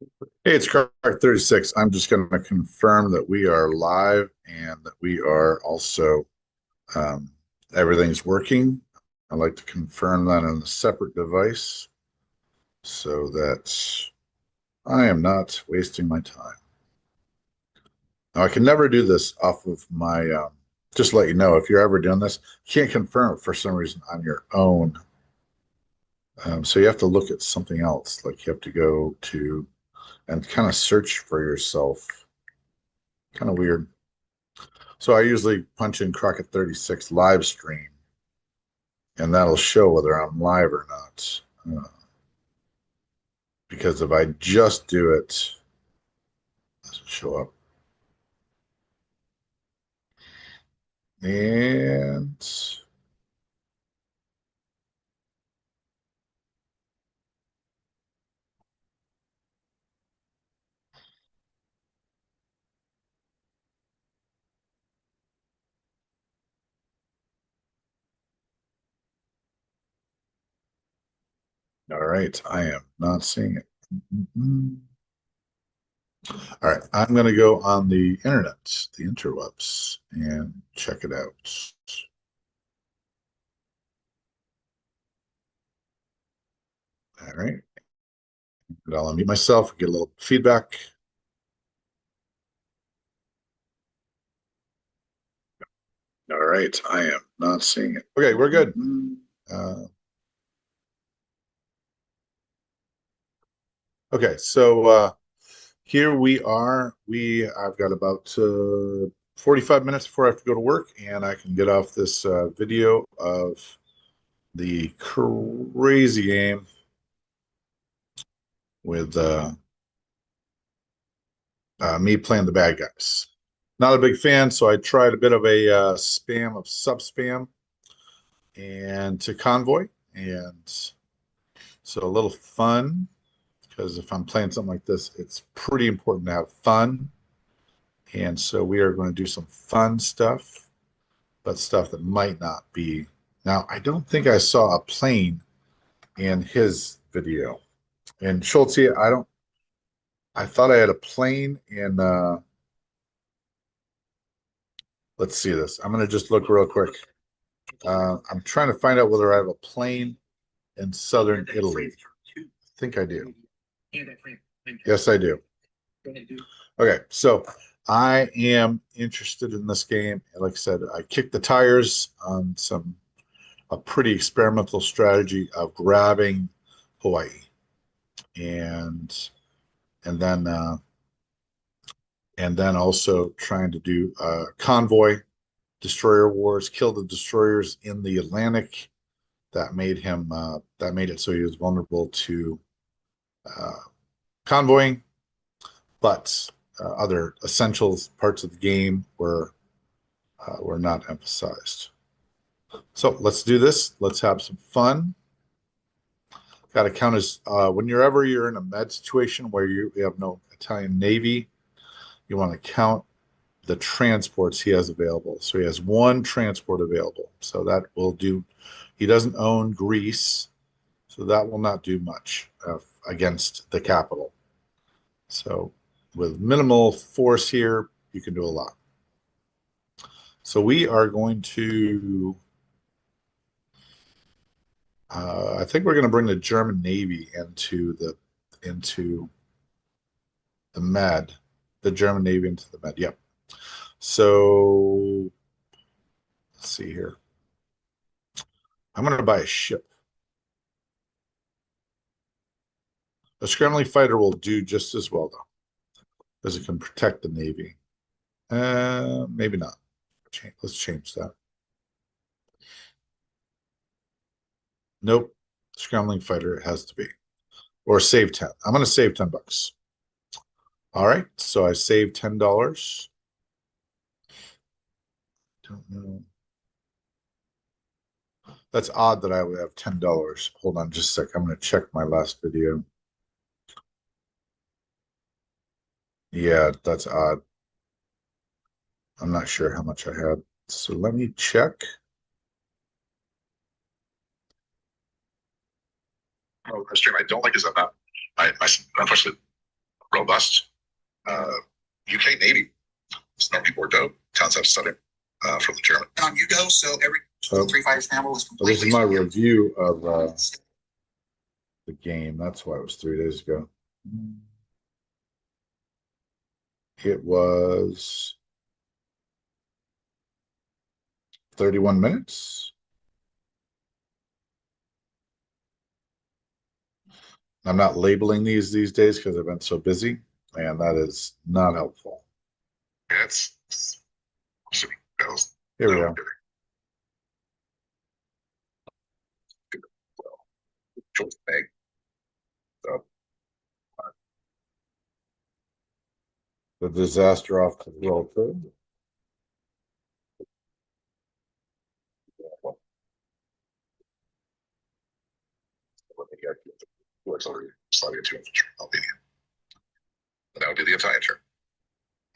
Hey, it's Craig 36. I'm just going to confirm that we are live and that we are also um, everything's working. I'd like to confirm that on a separate device so that I am not wasting my time. Now, I can never do this off of my, just to let you know, if you're ever doing this, you can't confirm it for some reason on your own. So you have to look at something else. Like you have to go to and kind of search for yourself. Kind of weird. So I usually punch in Crockett 36 live stream, and that'll show whether I'm live or not. Because if I just do it, it doesn't show up. And all right, I am not seeing it. All right, I'm going to go on the internet, the interwebs, and check it out. All right, and I'll unmute myself, get a little feedback. All right, I am not seeing it. Okay, we're good. Uh, okay, so here we are. I've got about 45 minutes before I have to go to work, and I can get off this video of the crazy game with me playing the bad guys. Not a big fan, so I tried a bit of a spam of sub spam and to convoy, and so a little fun because if I'm playing something like this, it's pretty important to have fun. And so we are going to do some fun stuff, but stuff that might not be. Now, I don't think I saw a plane in his video. And Schultz, I don't, I thought I had a plane in, let's see this. I'm going to just look real quick. I'm trying to find out whether I have a plane in southern Italy. I think I do. Yes, I do. Okay, so I am interested in this game. Like I said, I kicked the tires on a pretty experimental strategy of grabbing Hawaii and and then uh, and then also trying to do convoy destroyer wars, kill the destroyers in the Atlantic. That made it so he was vulnerable to uh, convoying, but other essential parts of the game were not emphasized. So let's do this. Let's have some fun. Got to count as whenever you're in a med situation where you have no Italian Navy, you want to count the transports he has available. So he has one transport available. So that will do. He doesn't own Greece, so that will not do much against the capital. So with minimal force here, you can do a lot. So we are going to. I think we're going to bring the German Navy into the Med, the German Navy into the Med. Yep. So let's see here. I'm going to buy a ship. A scrambling fighter will do just as well, though, because it can protect the Navy. Maybe not. Let's change that. Nope. Scrambling fighter it has to be. Or save 10. I'm going to save 10 bucks. All right. So I saved $10. Don't know. That's odd that I would have $10. Hold on just a sec. I'm going to check my last video. Yeah, that's odd. I'm not sure how much I had. So let me check. Oh, stream I don't like is that I unfortunately robust. UK Navy, Snorky Bordeaux, concept study from the German. You go, so every 3 fighters panel was completely. This is my review of the game. That's why it was 3 days ago. It was 31 minutes. I'm not labeling these days because I've been so busy, and that is not helpful. It's here we go. The disaster off to the world food. Slavia 2 infantry, Albania. And that would be the Italian turn.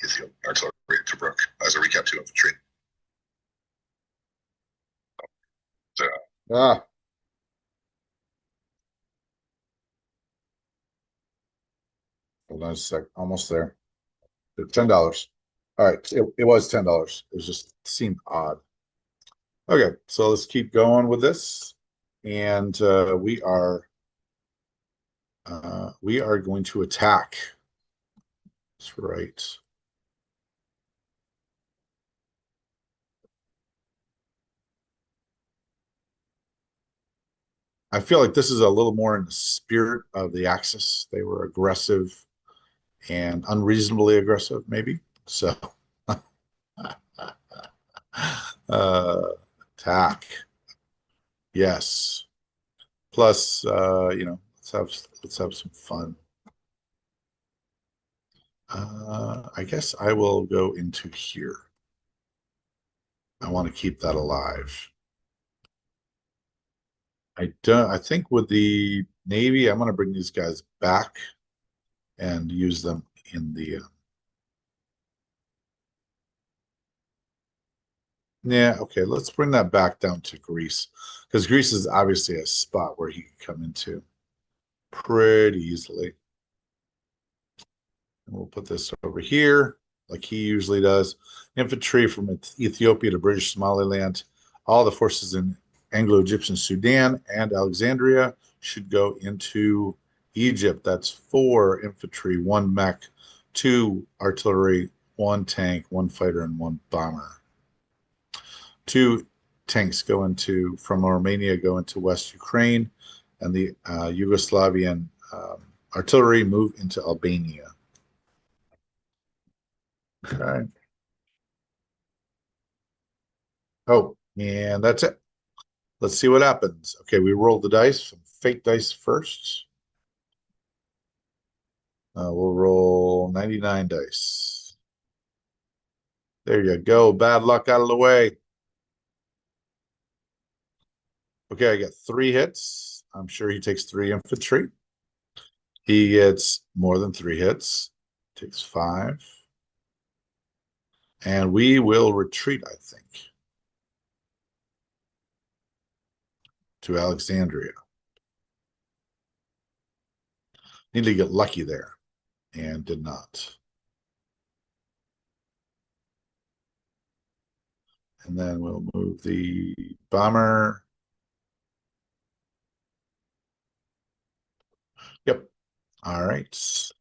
Ethiopia, artillery, Tobruk, as a recap 2 infantry. Ah. Hold on a sec. Almost there. $10. All right. It was $10. It was just seemed odd. Okay. So let's keep going with this. And we are going to attack. That's right. I feel like this is a little more in the spirit of the Axis. They were aggressive and unreasonably aggressive, maybe. So, attack. Yes. Plus, let's have some fun. I guess I will go into here. I want to keep that alive. I think with the Navy, I'm going to bring these guys back and use them in the yeah, okay, let's bring that back down to Greece because Greece is obviously a spot where he can come into pretty easily. And we'll put this over here like he usually does. Infantry from Ethiopia to British Somaliland. All the forces in Anglo-Egyptian Sudan and Alexandria should go into Egypt. That's 4 infantry, 1 mech, 2 artillery, 1 tank, 1 fighter, and 1 bomber. 2 tanks from Armenia go into West Ukraine, and the Yugoslavian artillery move into Albania. Okay. Oh, and that's it. Let's see what happens. Okay, we rolled the dice, some fake dice first. We'll roll 99 dice. There you go. Bad luck out of the way. Okay, I got 3 hits. I'm sure he takes 3 infantry. He gets more than 3 hits. Takes 5. And we will retreat, I think, to Alexandria. Need to get lucky there, and did not. And then we'll move the bomber. Yep. All right.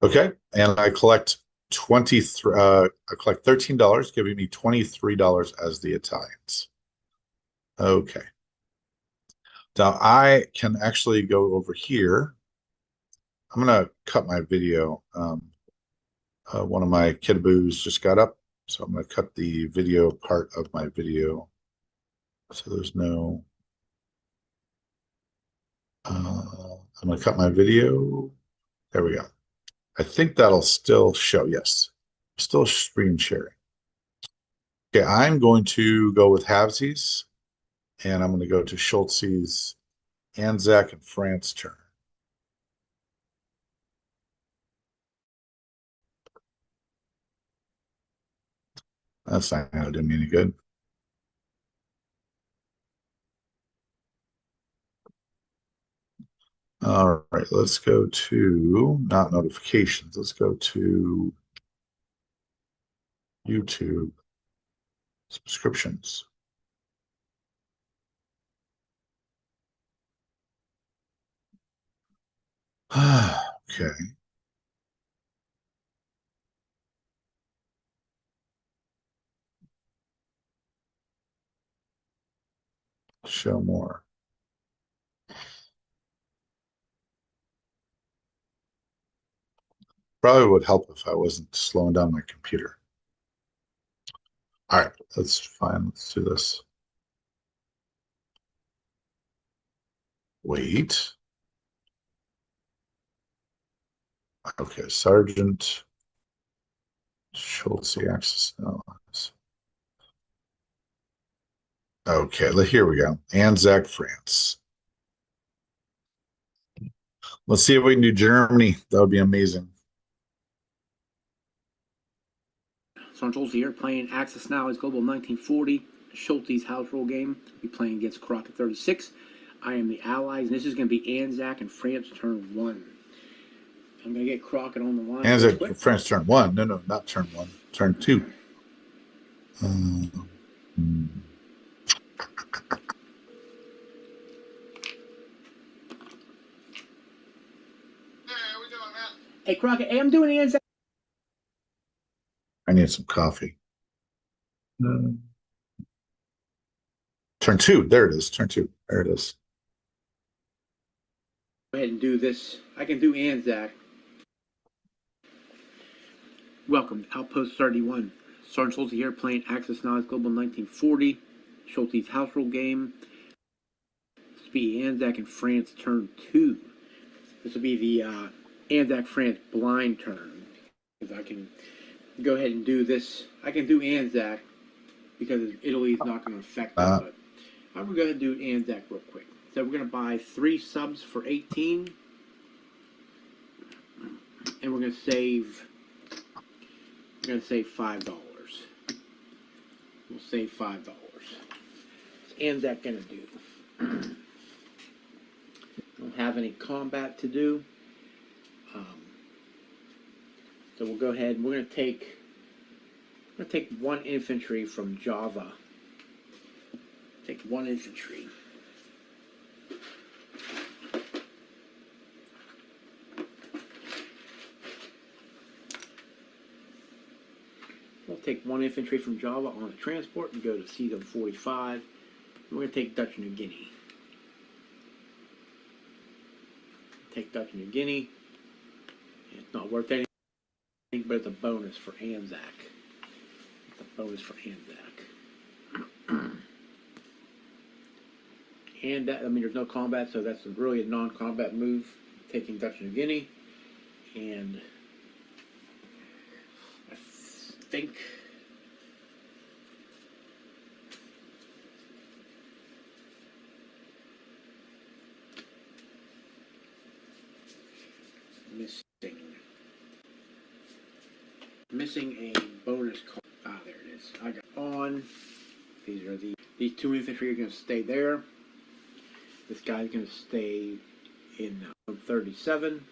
Okay. And I collect I collect $13, giving me $23 as the Italians. Okay. Now I can actually go over here. I'm gonna cut my video. One of my kidaboos just got up, so I'm gonna cut the video part of my video. So there's no. I'm gonna cut my video. There we go. I think that'll still show. Yes, still screen sharing. Okay, I'm going to go with halvesies, and I'm going to go to Schultz's Anzac and France turn. That's not going to do me any good. All right, let's go to not notifications. Let's go to YouTube subscriptions. Okay. Show more. Probably would help if I wasn't slowing down my computer. All right, that's fine. Let's do this. Wait. Okay, Sergeant Schultz access. Okay, here we go. Anzac, France. Let's see if we can do Germany. That would be amazing. Sergeant Schultz here playing Axis Now is Global 1940. Schulte's house rule game. We'll be playing against Crockett 36. I am the Allies, and this is going to be Anzac and France turn 1. I'm going to get Crockett on the line. Anzac, France turn 1. No, not turn 1. Turn 2. Hey, Crockett, hey, I'm doing Anzac. I need some coffee. Turn 2. There it is. Turn 2. There it is. Go ahead and do this. I can do Anzac. Welcome to Outpost 31. Sergeant Schultz here playing Axis Now is Global 1940. Schulte's house rule game. This will be Anzac and France turn 2. This will be the Anzac France blind turn. If I can go ahead and do this. I can do Anzac because Italy is not going to affect it. But I'm going to go ahead and do Anzac real quick. So we're going to buy 3 subs for 18. And we're going to save $5. We'll save $5. What's Anzac going to do? Don't have any combat to do. So we'll go ahead and we're going to take 1 infantry from Java. Take 1 infantry. We'll take 1 infantry from Java on the transport and go to CW45. And we're going to take Dutch New Guinea. Take Dutch New Guinea. It's not worth anything, but it's a bonus for Anzac. It's a bonus for Anzac. And that, I mean, there's no combat, so that's really a non-combat move. Taking Dutch New Guinea. And I think missing a bonus card. Ah, there it is. I got on. These are these 2 infantry are going to stay there. This guy's going to stay in 37.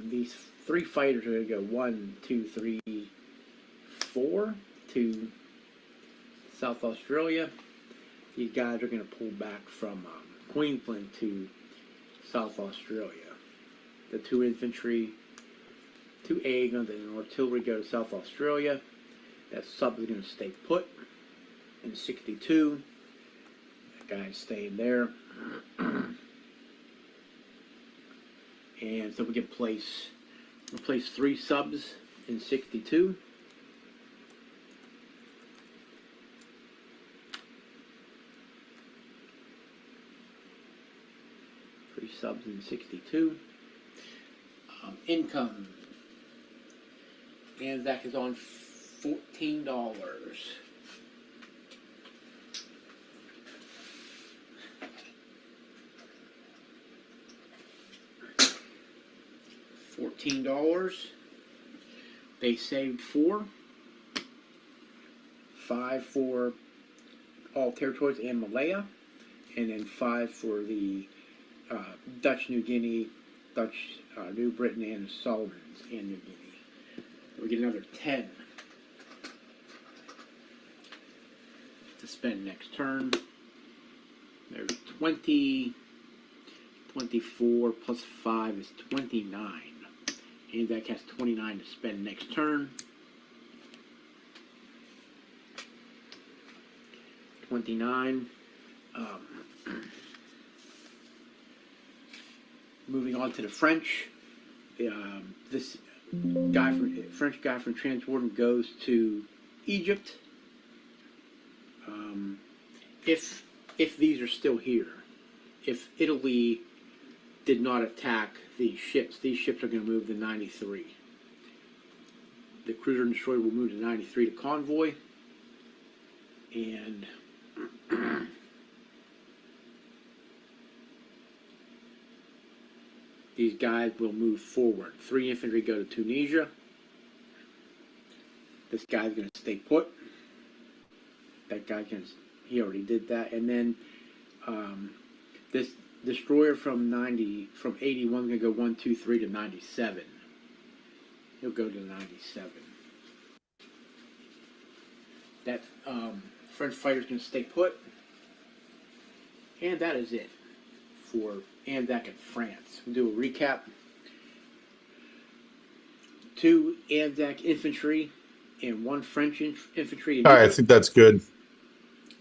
These 3 fighters are going to go 1, 2, 3, 4 to South Australia. These guys are going to pull back from Queensland to South Australia. The 2 infantry, 2 A guns, and artillery go to South Australia. That sub is going to stay put in 62. That guy's staying there. And so we can place 3 subs in 62. Subs in 62. Income. Anzac is on $14. $14. They saved 4. 5 for all territories and Malaya. and then 5 for the Dutch New Guinea, Dutch New Britain, and Solomons and New Guinea. We get another 10 to spend next turn. There's 20, 24 plus 5 is 29. Anzac has 29 to spend next turn. 29. Moving on to the French. This French guy from Transwarden goes to Egypt. If these are still here, if Italy did not attack these ships are going to move to 93. The cruiser and destroyer will move to 93 to convoy, and these guys will move forward. 3 infantry go to Tunisia. This guy's going to stay put. That guy he already did that. And then this destroyer from 81 is going to go 1, 2, 3 to 97. He'll go to 97. That French fighter's going to stay put. And that is it for Anzac and France. We'll do a recap. 2 Anzac infantry and 1 French infantry. All right, I think that's good.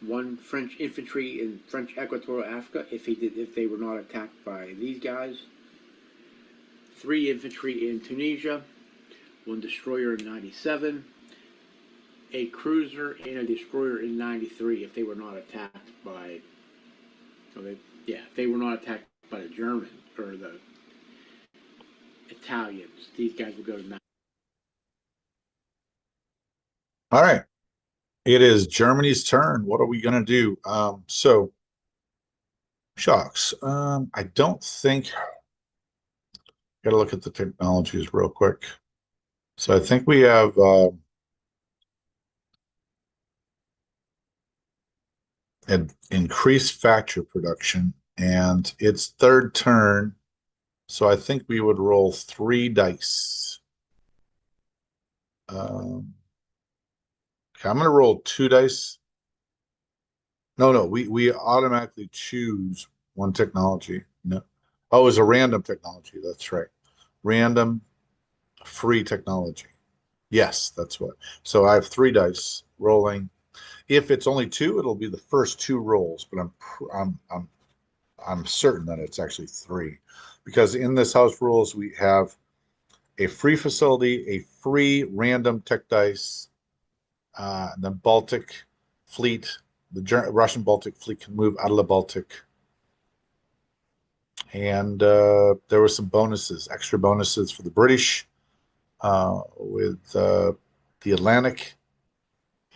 1 French infantry in French Equatorial Africa if they were not attacked by these guys. 3 infantry in Tunisia. 1 destroyer in 97. A cruiser and a destroyer in 93 if they were not attacked by. If they were not attacked by the Germans or the Italians, these guys will go to 90. All right. It is Germany's turn. What are we going to do? So, shocks. I don't think. Got to look at the technologies real quick. So, I think we have. An increased factor production, and it's 3rd turn. So, I think we would roll 3 dice. Okay, I'm going to roll 2 dice. No, we automatically choose 1 technology. No. Oh, it's a random technology. That's right. Random free technology. Yes, that's what. So I have 3 dice rolling. If it's only 2, it'll be the first 2 rolls, but I'm certain that it's actually 3, because in this house rules we have a free facility, a free random tech dice. The Baltic fleet, the Russian Baltic fleet can move out of the Baltic. And there were some bonuses, extra bonuses for the British with the Atlantic.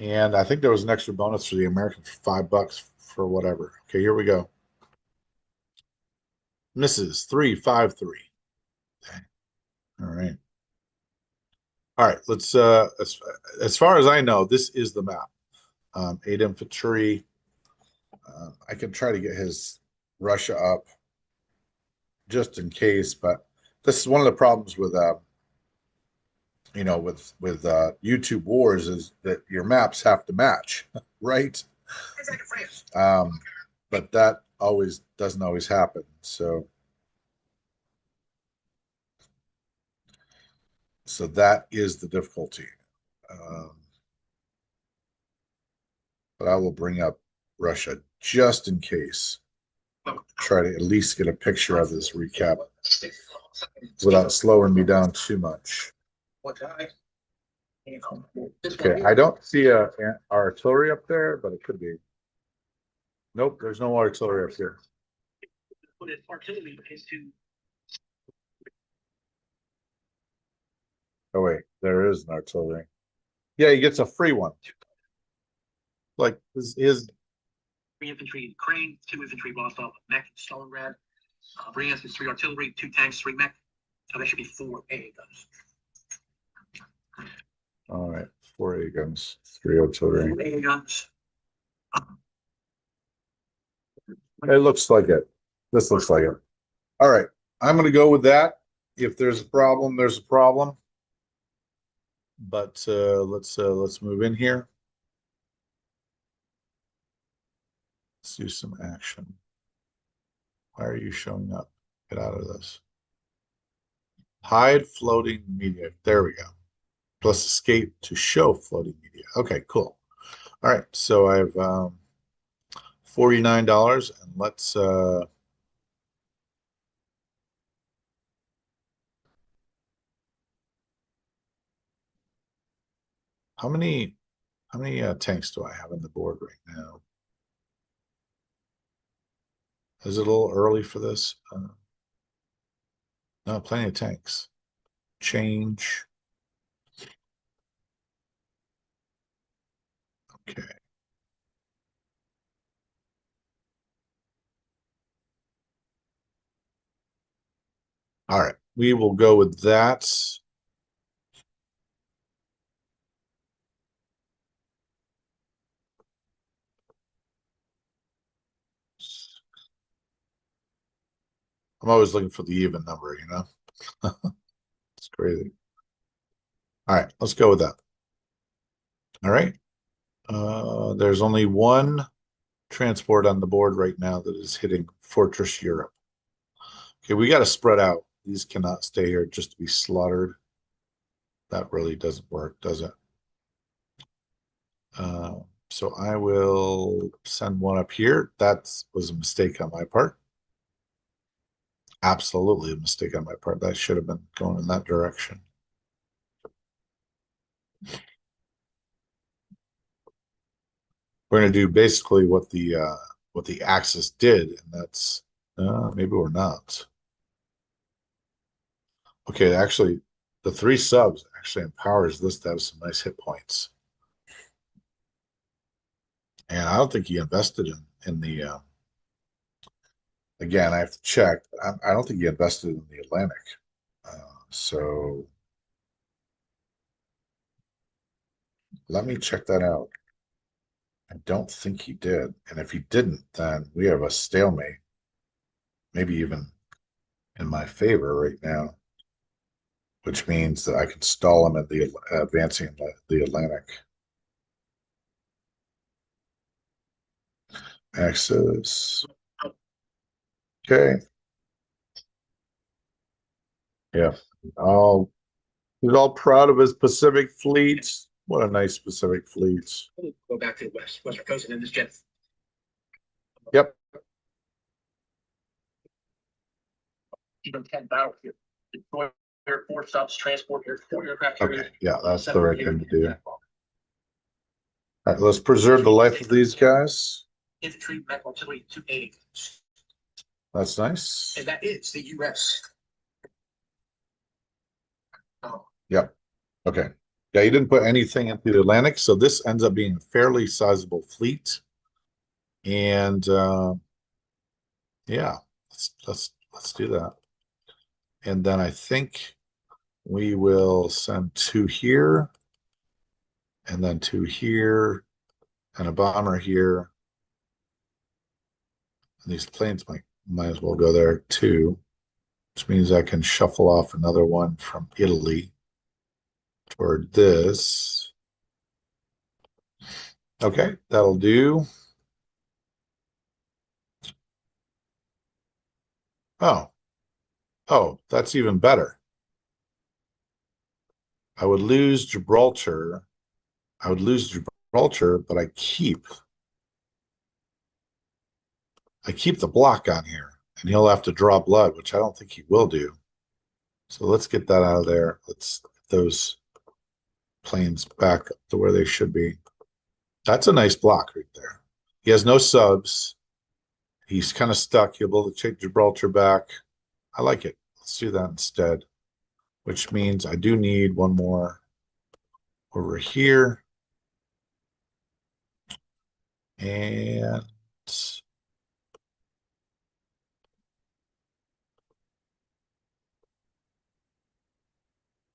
And I think there was an extra bonus for the Americans for $5 for whatever. Okay, here we go. Misses 3, 5, 3. Okay. All right. All right, let's as far as I know, this is the map. 8 infantry. I can try to get his Russia up just in case, but this is one of the problems with YouTube wars is that your maps have to match, right? But that doesn't always happen. So that is the difficulty. But I will bring up Russia just in case. Try to at least get a picture of this recap without slowing me down too much. Okay, I don't see our artillery up there, but it could be. Nope, there's no artillery up here. Oh wait, there is an artillery. Yeah, he gets a free one. Like this is 3 infantry in Ukraine, 2 infantry Rostov, mech, Stalingrad. Bringing us 3 artillery, 2 tanks, 3 mech. So that should be 4 AA guns. All right, 4 AA guns, 3 artillery. 4 AA guns. It looks like it. This looks like it. All right. I'm going to go with that. If there's a problem, there's a problem. But let's move in here. Let's do some action. Why are you showing up? Get out of this. Hide floating media. There we go. Plus escape to show floating media. Okay, cool. All right, so I have $49, and let's how many tanks do I have on the board right now? Is it a little early for this? No, plenty of tanks. Change. Okay. All right, we will go with that. I'm always looking for the even number, you know? It's crazy. All right, let's go with that. All right. There's only one transport on the board right now that is hitting Fortress Europe. Okay, we got to spread out. These cannot stay here just to be slaughtered. That really doesn't work, does it? So I will send one up here. That was a mistake on my part. Absolutely a mistake on my part. That should have been going in that direction. We're going to do basically what the Axis did, and that's maybe we're not. Okay, actually, the 3 subs actually empowers this to have some nice hit points. And I don't think he invested in the again, I have to check. I don't think he invested in the Atlantic. So let me check that out. I don't think he did. And if he didn't, then we have a stalemate, maybe even in my favor right now, which means that I can stall him at the advancing the Atlantic. Axis. Okay. Yeah. Oh, he's all proud of his Pacific fleets. What a nice Pacific fleets. Go back to the western coast and then this jet. Yep. Even 10 battlefield. Destroyer, 4 subs, transport, 4 aircraft carriers. Okay. Yeah, that's the right thing to do. All right, let's preserve the life of these guys. Infantry, mech artillery, 280. That's nice. And that is the U.S. Oh. Yep. Okay. Yeah, you didn't put anything into the Atlantic, so this ends up being a fairly sizable fleet. And yeah, let's do that. And then I think we will send 2 here, and then 2 here, and a bomber here. And these planes might as well go there too, which means I can shuffle off another one from Italy toward this. Okay, that'll do. Oh, that's even better. I would lose Gibraltar. But I keep the block on here, and he'll have to draw blood, which I don't think he will do. So let's get that out of there. Let's get those planes back up to where they should be. That's a nice block right there. He has no subs. He's kind of stuck. He'll be able to take Gibraltar back. I like it. Let's do that instead, which means I do need one more over here. And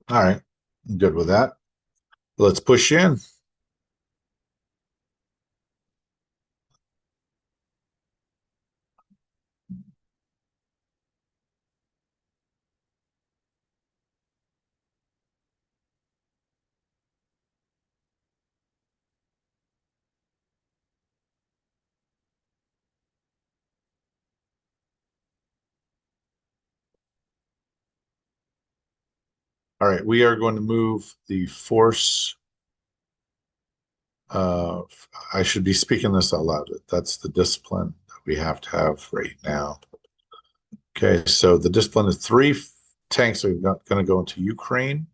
all right, I'm good with that. Let's push in. All right, we are going to move the force. I should be speaking this out loud. That's the discipline that we have to have right now. Okay, so the discipline is 3 tanks are going to go into Ukraine.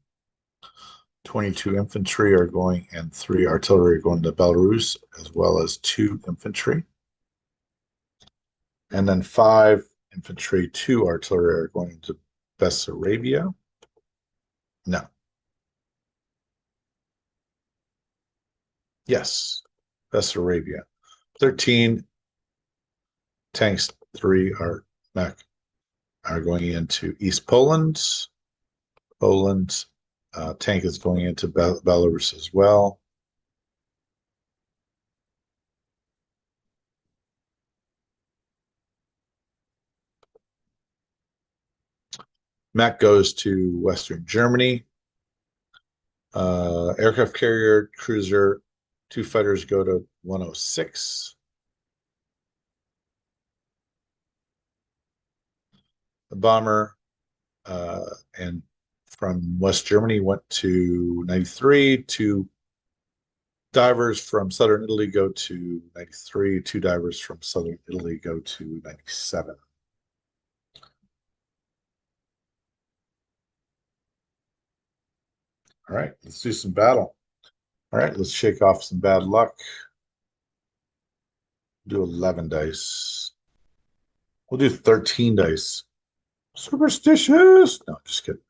22 infantry are going, and 3 artillery are going to Belarus, as well as 2 infantry. And then 5 infantry, 2 artillery are going to Bessarabia. No. Yes, Bessarabia. 13 tanks, 3 are mech are going into East Poland. Poland tank is going into Belarus as well. Mech goes to Western Germany. Aircraft carrier, cruiser, 2 fighters go to 106. The bomber and from West Germany went to 93. 2 divers from Southern Italy go to 93. 2 divers from Southern Italy go to 97. All right, let's do some battle. All right, let's shake off some bad luck. Do 11 dice. We'll do 13 dice. Superstitious. No, just kidding.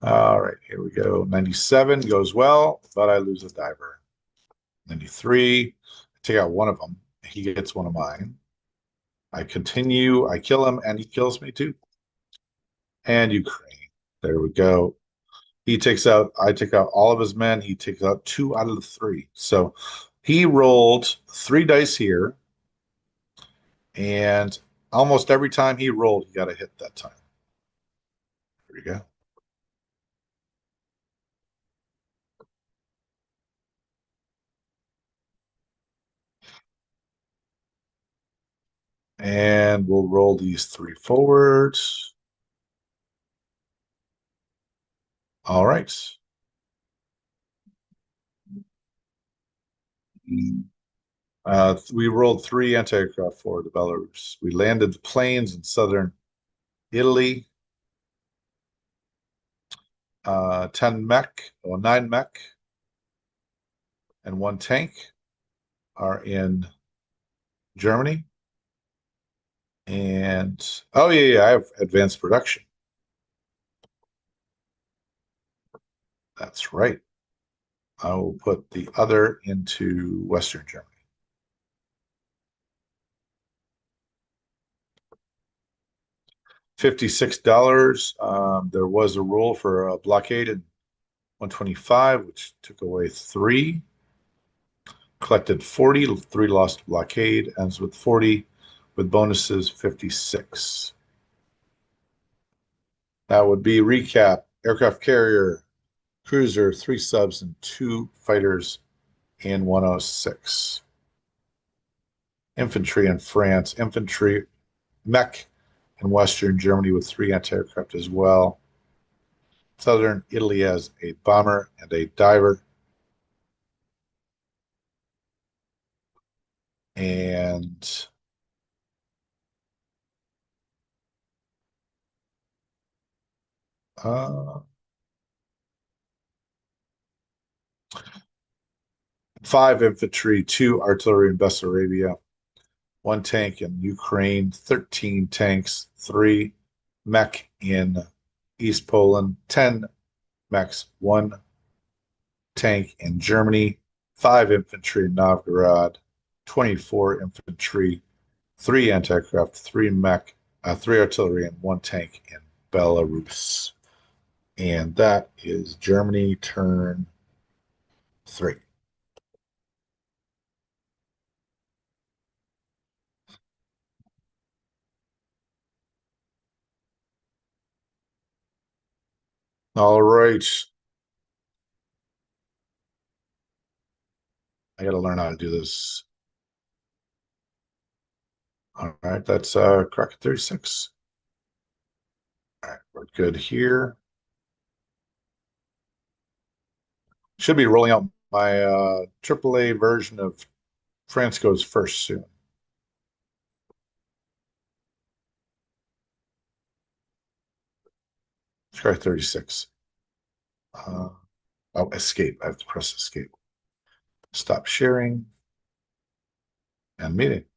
All right, here we go. 97 goes well, but I lose a diver. 93, I take out one of them. He gets one of mine. I continue. I kill him, and he kills me too. And Ukraine. There we go. He takes out, I take out all of his men. He takes out 2 out of the 3. So he rolled 3 dice here. And almost every time he rolled, he got a hit that time. There we go. And we'll roll these 3 forwards. All right. We rolled 3 anti-aircraft forward to Belarus. We landed the planes in southern Italy. 10 mech, or 9 mech, and 1 tank are in Germany. And oh yeah, I have advanced production. That's right. I will put the other into Western Germany. $56. There was a rule for a blockade in 125, which took away 3. Collected 40, 3 lost blockade, ends with 40, with bonuses 56. That would be recap: aircraft carrier, cruiser, 3 subs, and 2 fighters in 106. Infantry in France, infantry mech in Western Germany with 3 anti-aircraft as well. Southern Italy has a bomber and a diver. And uh, 5 infantry, 2 artillery in Bessarabia, 1 tank in Ukraine, 13 tanks, 3 mech in East Poland, 10 mechs, 1 tank in Germany, 5 infantry in Novgorod, 24 infantry, 3 anti-aircraft, 3 mech, 3 artillery, and 1 tank in Belarus. And that is Germany turn 3. All right. I got to learn how to do this. All right, that's Crockett 36. All right, we're good here. Should be rolling out my AAA version of France Goes First soon. Try 36. Oh, escape. I have to press escape. Stop sharing and meeting.